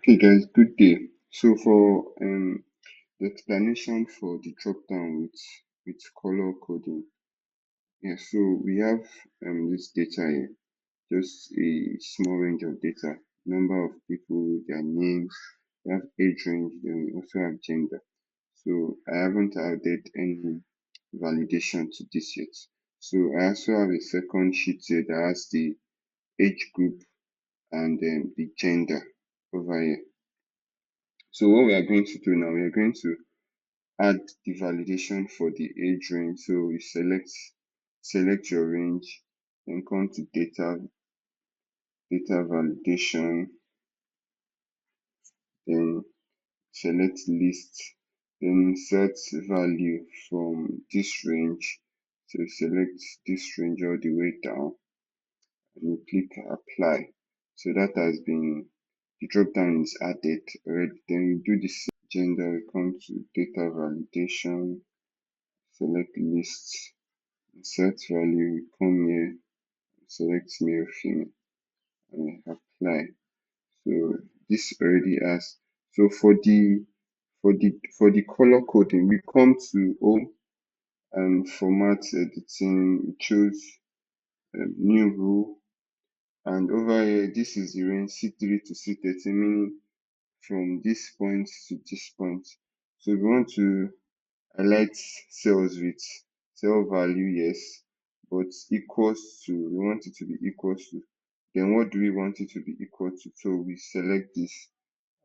Okay, guys, good day. So for the explanation for the drop down with color coding, yeah. So we have this data here, just a small range of data, number of people, their names, we have age range, then we also have gender. So I haven't added any validation to this yet. So I also have a second sheet here that has the age group and the gender over here. So what we are going to do now, we are going to add the validation for the age range. So we select your range, then come to data validation, then select list, then set value from this range. So select this range all the way down and you click apply. So that has been, the drop down is added already. Then we do the gender, we come to data validation, select list, insert value, we come here, select male, female, and apply. So this already has. So for the color coding, we come to home and format editing, we choose new rule, and over here this is the range C3 to C13, meaning from this point to this point. So we want to highlight cells with cell value, yes, but equals to, we want it to be equals to. Then what do we want it to be equal to? So we select this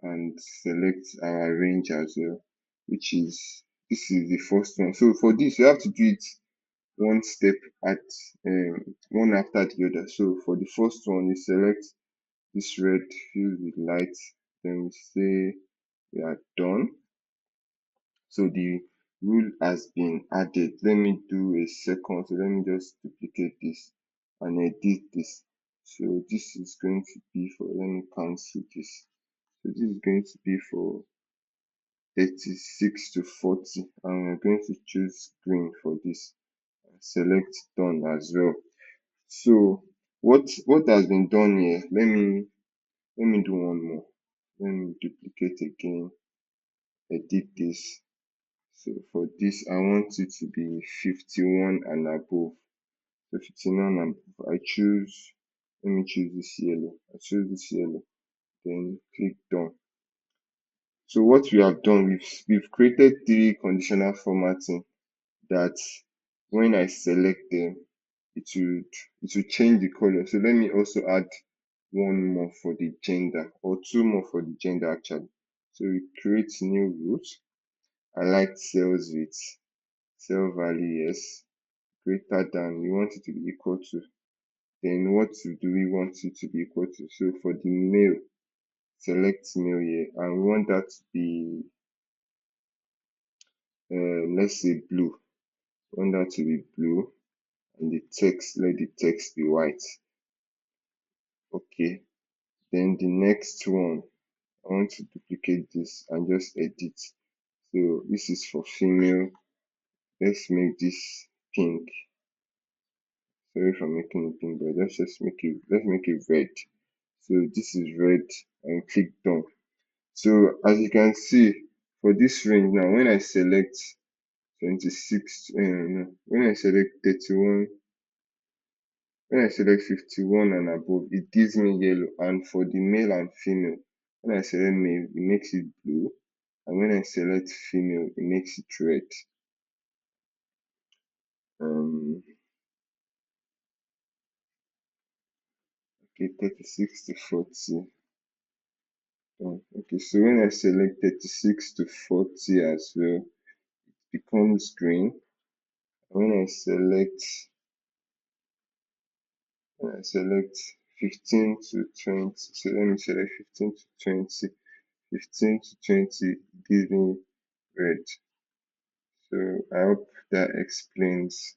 and select our range as well, which is, this is the first one. So for this, you have to do it one step at one after the other. So for the first one, you select this red filled with light, then we say we are done. So the rule has been added. Let me do a second. So let me just duplicate this and edit this. So this is going to be for, let me cancel this. So this is going to be for 36 to 40, and we're going to choose green for this and select done as well. So what has been done here, let me do one more. Let me duplicate again, edit this. So for this, I want it to be 51 and above. So 51 and above, let me choose this yellow. I choose this yellow, then click done. So what we have done, we've created three conditional formatting that when I select them, it will change the color. So let me also add one more for the gender, or two more for the gender actually. So we create new rows. I like cells with cell value, yes, greater than, we want it to be equal to. Then what do we want it to be equal to? So for the male, select male here, and we want that to be let's say blue. We want that to be blue, and the text, let the text be white. Okay. Then the next one, I want to duplicate this and just edit. So this is for female. Let's make this pink. Sorry for making it pink, but let's make it red. So this is red, and click done. So as you can see, for this range now, when I select 26, no, when I select 31, when I select 51 and above, it gives me yellow. And for the male and female, when I select male, it makes it blue. And when I select female, it makes it red. Okay, 36 to 40. Okay, so when I select 36 to 40 as well, it becomes green. When I select 15 to 20, so let me select 15 to 20. 15 to 20 gives me red. So I hope that explains